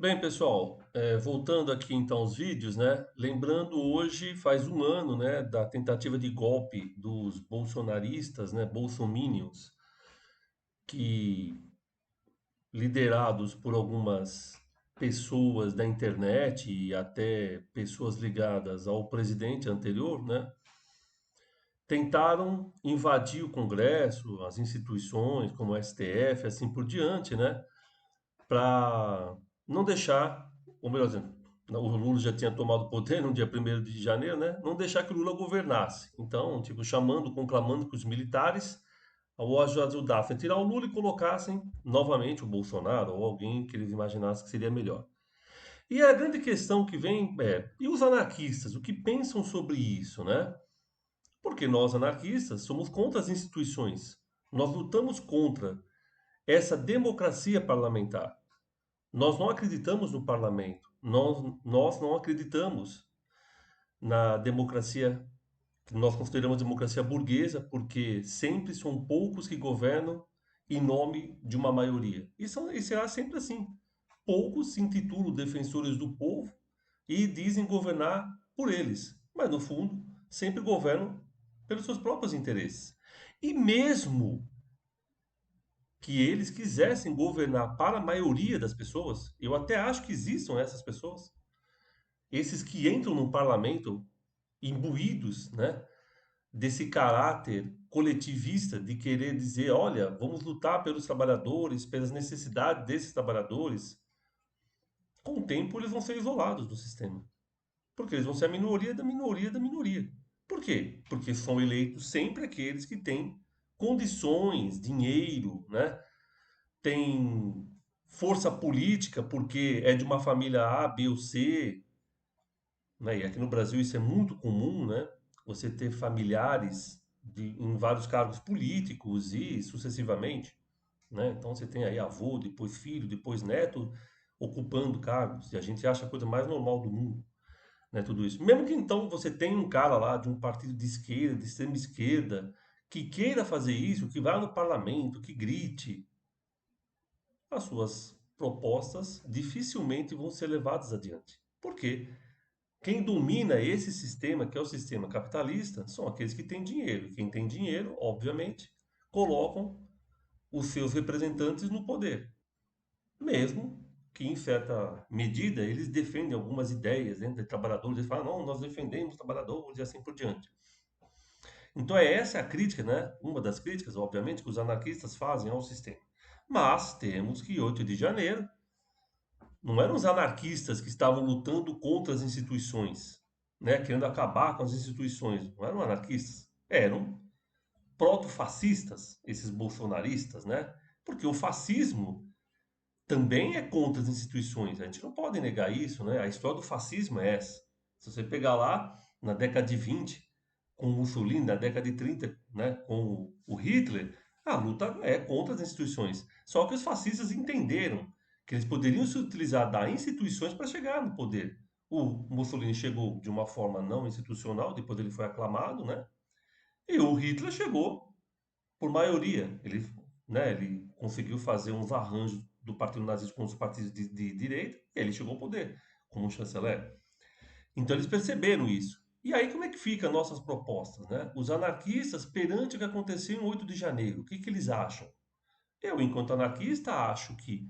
Bem, pessoal, voltando aqui então aos vídeos, né? Lembrando, hoje faz um ano, né, da tentativa de golpe dos bolsonaristas, né, bolsominions, que liderados por algumas pessoas da internet e até pessoas ligadas ao presidente anterior, né, tentaram invadir o Congresso, as instituições como o STF, assim por diante, né, para não deixar, ou melhor dizendo, o Lula já tinha tomado o poder no dia 1º de janeiro, né? Não deixar que o Lula governasse. Então, tipo, chamando, conclamando que os militares ao ajudar a tirar o Lula e colocassem novamente o Bolsonaro ou alguém que eles imaginassem que seria melhor. E a grande questão que vem é, e os anarquistas, o que pensam sobre isso, né? Porque nós, anarquistas, somos contra as instituições. Nós lutamos contra essa democracia parlamentar. Nós não acreditamos no parlamento. Nós não acreditamos na democracia que nós consideramos democracia burguesa, porque sempre são poucos que governam em nome de uma maioria. E será sempre assim. Poucos se intitulam defensores do povo e dizem governar por eles, mas no fundo sempre governam pelos seus próprios interesses. E mesmo que eles quisessem governar para a maioria das pessoas, eu até acho que existam essas pessoas, esses que entram no parlamento imbuídos, né, desse caráter coletivista de querer dizer, olha, vamos lutar pelos trabalhadores, pelas necessidades desses trabalhadores. Com o tempo eles vão ser isolados do sistema, porque eles vão ser a minoria da minoria da minoria. Por quê? Porque são eleitos sempre aqueles que têm condições, dinheiro, né? Tem força política porque é de uma família A, B ou C, né? E aqui no Brasil isso é muito comum, né? Você ter familiares em vários cargos políticos e sucessivamente, né? Então você tem aí avô, depois filho, depois neto ocupando cargos, e a gente acha a coisa mais normal do mundo, né? Tudo isso. Mesmo que então você tenha um cara lá de um partido de esquerda, de extrema esquerda, que queira fazer isso, que vá no parlamento, que grite, as suas propostas dificilmente vão ser levadas adiante. Por quê? Quem domina esse sistema, que é o sistema capitalista, são aqueles que têm dinheiro. E quem tem dinheiro, obviamente, colocam os seus representantes no poder. Mesmo que, em certa medida, eles defendem algumas ideias dentro de trabalhadores. Eles falam, não, nós defendemos os trabalhadores e assim por diante. Então, é essa a crítica, né? Uma das críticas, obviamente, que os anarquistas fazem ao sistema. Mas temos que 8 de janeiro não eram os anarquistas que estavam lutando contra as instituições, né, querendo acabar com as instituições. Não eram anarquistas, eram proto-fascistas, esses bolsonaristas, né? Porque o fascismo também é contra as instituições. A gente não pode negar isso, né? A história do fascismo é essa. Se você pegar lá na década de 20, com o Mussolini, na década de 30, né, com o Hitler, a luta é contra as instituições. Só que os fascistas entenderam que eles poderiam se utilizar das instituições para chegar no poder. O Mussolini chegou de uma forma não institucional, depois ele foi aclamado, né? E o Hitler chegou por maioria. Ele conseguiu fazer uns arranjos do Partido Nazista com os partidos de direita, e ele chegou ao poder como chanceler. Então eles perceberam isso. E aí como é que ficam nossas propostas, né? Os anarquistas perante o que aconteceu em 8 de janeiro, o que que eles acham? Eu, enquanto anarquista, acho que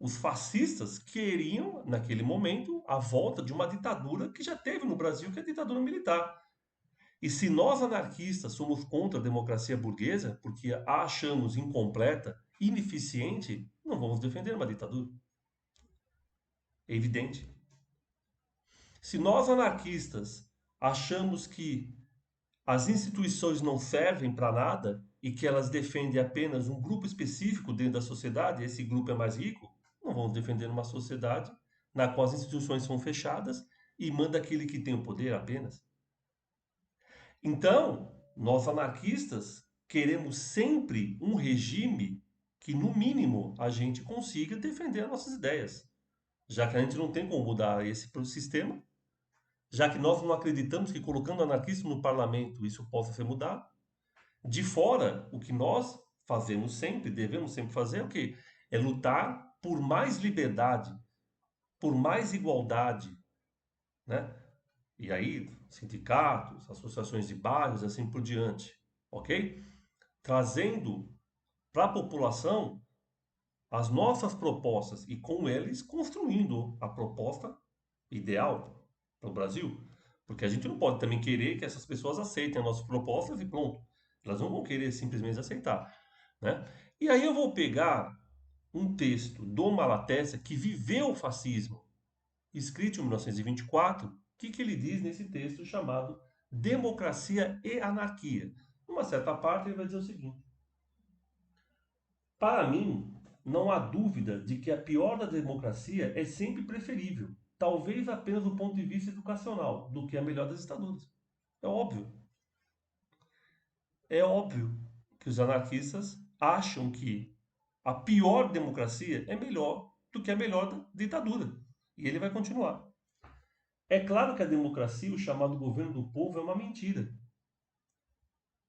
os fascistas queriam, naquele momento, a volta de uma ditadura que já teve no Brasil, que é a ditadura militar. E se nós anarquistas somos contra a democracia burguesa, porque a achamos incompleta, ineficiente, não vamos defender uma ditadura. É evidente. Se nós anarquistas achamos que as instituições não servem para nada e que elas defendem apenas um grupo específico dentro da sociedade, e esse grupo é mais rico, não vamos defender uma sociedade na qual as instituições são fechadas e manda aquele que tem o poder apenas. Então, nós anarquistas queremos sempre um regime que, no mínimo, a gente consiga defender as nossas ideias. Já que a gente não tem como mudar esse sistema, já que nós não acreditamos que colocando anarquismo no parlamento isso possa ser mudado, de fora, o que nós fazemos sempre, devemos sempre fazer, é o quê? É lutar por mais liberdade, por mais igualdade, né? E aí, sindicatos, associações de bairros, assim por diante, ok? Trazendo para a população as nossas propostas e com eles construindo a proposta ideal para o Brasil. Porque a gente não pode também querer que essas pessoas aceitem as nossas propostas e pronto. Elas não vão querer simplesmente aceitar, né? E aí eu vou pegar um texto do Malatesta que viveu o fascismo, escrito em 1924. O que ele diz nesse texto chamado Democracia e Anarquia? Numa certa parte ele vai dizer o seguinte: para mim, não há dúvida de que a pior da democracia é sempre preferível, talvez apenas do ponto de vista educacional, do que a melhor das ditaduras. É óbvio. É óbvio que os anarquistas acham que a pior democracia é melhor do que a melhor ditadura. E ele vai continuar. É claro que a democracia, o chamado governo do povo, é uma mentira.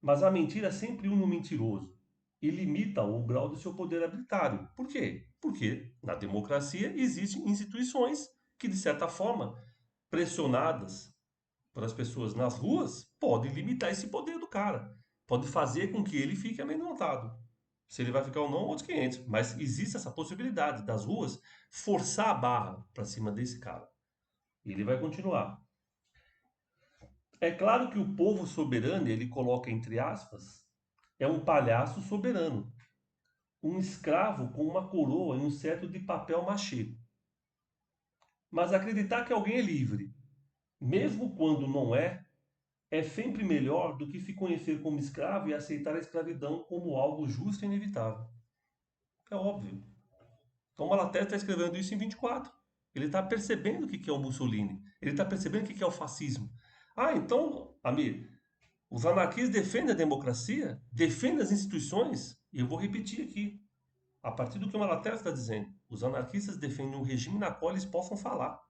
Mas a mentira sempre une o mentiroso e limita o grau do seu poder arbitrário. Por quê? Porque na democracia existem instituições que, de certa forma, pressionadas pelas pessoas nas ruas, podem limitar esse poder do cara. Pode fazer com que ele fique amedrontado. Se ele vai ficar ou não, outros 500. Mas existe essa possibilidade das ruas forçar a barra para cima desse cara. E ele vai continuar. É claro que o povo soberano, ele coloca entre aspas, é um palhaço soberano, um escravo com uma coroa e um cetro de papel machê. Mas acreditar que alguém é livre, mesmo quando não é, é sempre melhor do que se conhecer como escravo e aceitar a escravidão como algo justo e inevitável. É óbvio. Então Malaté está escrevendo isso em 24. Ele está percebendo o que é o Mussolini. Ele está percebendo o que é o fascismo. Ah, então, Amir, os anarquistas defendem a democracia, defendem as instituições, e eu vou repetir aqui. A partir do que o Malaterra está dizendo, os anarquistas defendem um regime na qual eles possam falar.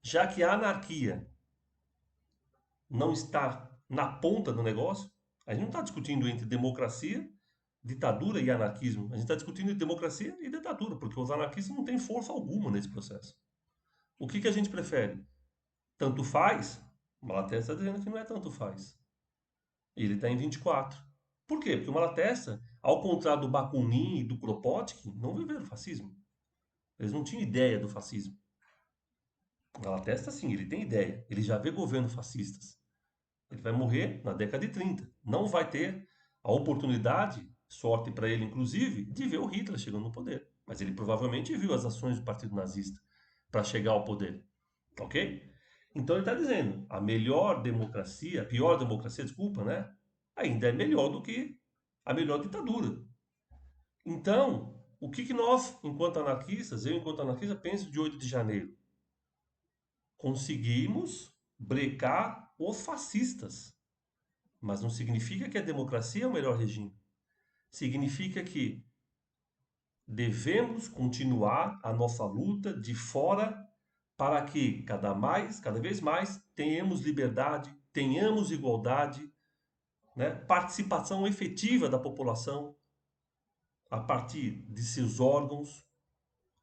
Já que a anarquia não está na ponta do negócio, a gente não está discutindo entre democracia, ditadura e anarquismo. A gente está discutindo entre democracia e ditadura, porque os anarquistas não têm força alguma nesse processo. O que a gente prefere? Tanto faz? O Malaterra está dizendo que não é tanto faz. Ele está em 24. Por quê? Porque o Malatesta, ao contrário do Bakunin e do Kropotkin, não viveram o fascismo. Eles não tinham ideia do fascismo. O Malatesta, sim, ele tem ideia. Ele já vê governos fascistas. Ele vai morrer na década de 30. Não vai ter a oportunidade, sorte para ele inclusive, de ver o Hitler chegando no poder. Mas ele provavelmente viu as ações do Partido Nazista para chegar ao poder. Ok? Então ele está dizendo, a melhor democracia, a pior democracia, desculpa, né? Ainda é melhor do que a melhor ditadura. Então, o que nós, enquanto anarquistas, eu enquanto anarquista, penso de 8 de janeiro? Conseguimos brecar os fascistas. Mas não significa que a democracia é o melhor regime. Significa que devemos continuar a nossa luta de fora para que cada vez mais, tenhamos liberdade, tenhamos igualdade, né? Participação efetiva da população a partir de seus órgãos,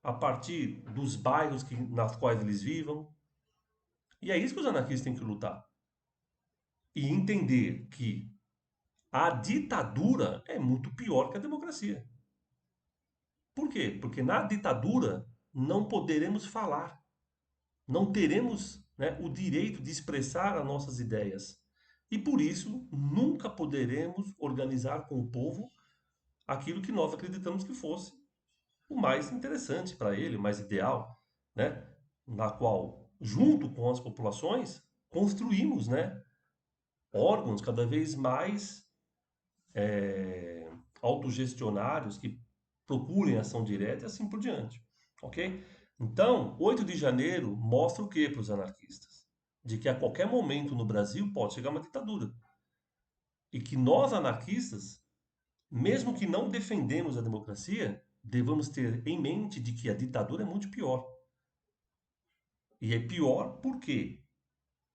a partir dos bairros nas quais eles vivam. E é isso que os anarquistas têm que lutar. E entender que a ditadura é muito pior que a democracia. Por quê? Porque na ditadura não poderemos falar, não teremos, né, o direito de expressar as nossas ideias. E por isso nunca poderemos organizar com o povo aquilo que nós acreditamos que fosse o mais interessante para ele, o mais ideal, né? Na qual, junto com as populações, construímos, né, órgãos cada vez mais autogestionários que procurem ação direta e assim por diante, ok? Então, 8 de janeiro mostra o que para os anarquistas? De que a qualquer momento no Brasil pode chegar uma ditadura. E que nós, anarquistas, mesmo que não defendemos a democracia, devemos ter em mente de que a ditadura é muito pior. E é pior por quê?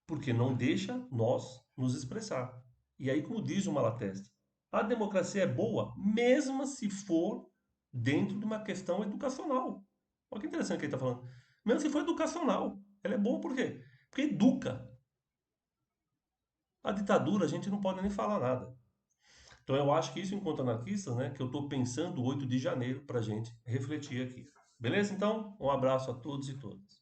Porque não deixa nós nos expressar. E aí, como diz o Malatesta, a democracia é boa mesmo se for dentro de uma questão educacional. Olha que interessante que ele está falando. Mesmo se for educacional. Ela é boa por quê? Porque educa. A ditadura a gente não pode nem falar nada. Então eu acho que isso, enquanto anarquista, né, que eu estou pensando o 8 de janeiro para a gente refletir aqui. Beleza? Então, um abraço a todos e todas.